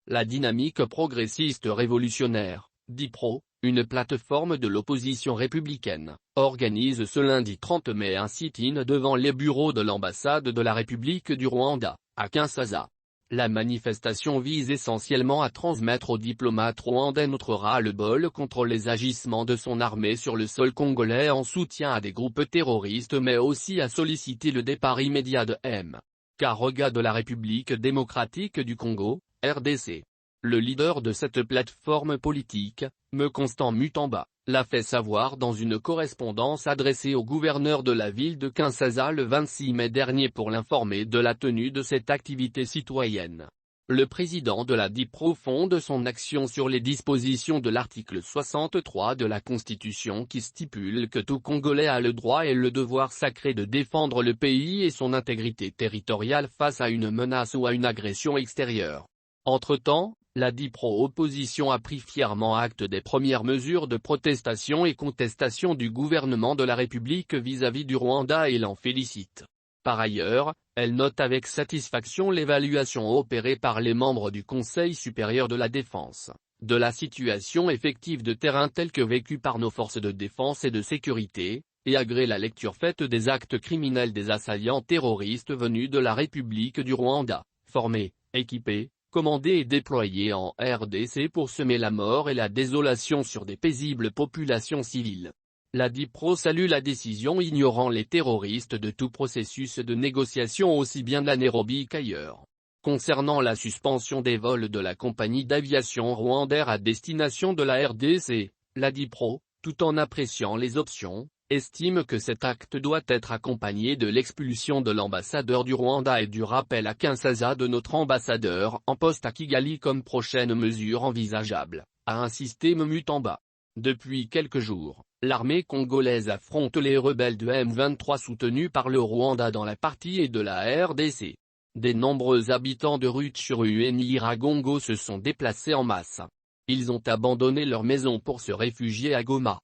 La dynamique progressiste révolutionnaire, DIPRO, une plateforme de l'opposition républicaine, organise ce lundi 30 mai un sit-in devant les bureaux de l'ambassade de la République du Rwanda, à Kinshasa. La manifestation vise essentiellement à transmettre aux diplomates rwandais notre ras-le-bol contre les agissements de son armée sur le sol congolais en soutien à des groupes terroristes, mais aussi à solliciter le départ immédiat de M. Karoga de la République démocratique du Congo, RDC. Le leader de cette plateforme politique, M. Constant Mutamba, l'a fait savoir dans une correspondance adressée au gouverneur de la ville de Kinshasa le 26 mai dernier pour l'informer de la tenue de cette activité citoyenne. Le président de la DIPRO fonde son action sur les dispositions de l'article 63 de la Constitution qui stipule que tout Congolais a le droit et le devoir sacré de défendre le pays et son intégrité territoriale face à une menace ou à une agression extérieure. Entre-temps, la DIPRO opposition a pris fièrement acte des premières mesures de protestation et contestation du gouvernement de la République vis-à-vis du Rwanda et l'en félicite. Par ailleurs, elle note avec satisfaction l'évaluation opérée par les membres du Conseil supérieur de la défense, de la situation effective de terrain telle que vécue par nos forces de défense et de sécurité, et agrée la lecture faite des actes criminels des assaillants terroristes venus de la République du Rwanda, formés, équipés, commandés et déployés en RDC pour semer la mort et la désolation sur des paisibles populations civiles. La DIPRO salue la décision ignorant les terroristes de tout processus de négociation aussi bien à Nairobi qu'ailleurs. Concernant la suspension des vols de la compagnie d'aviation Rwandair à destination de la RDC, la DIPRO, tout en appréciant les options, estime que cet acte doit être accompagné de l'expulsion de l'ambassadeur du Rwanda et du rappel à Kinshasa de notre ambassadeur en poste à Kigali comme prochaine mesure envisageable, a insisté Mutamba. Depuis quelques jours, l'armée congolaise affronte les rebelles de M23 soutenus par le Rwanda dans la partie est de la RDC. De nombreux habitants de Rutshuru et Nyiragongo se sont déplacés en masse. Ils ont abandonné leur maison pour se réfugier à Goma.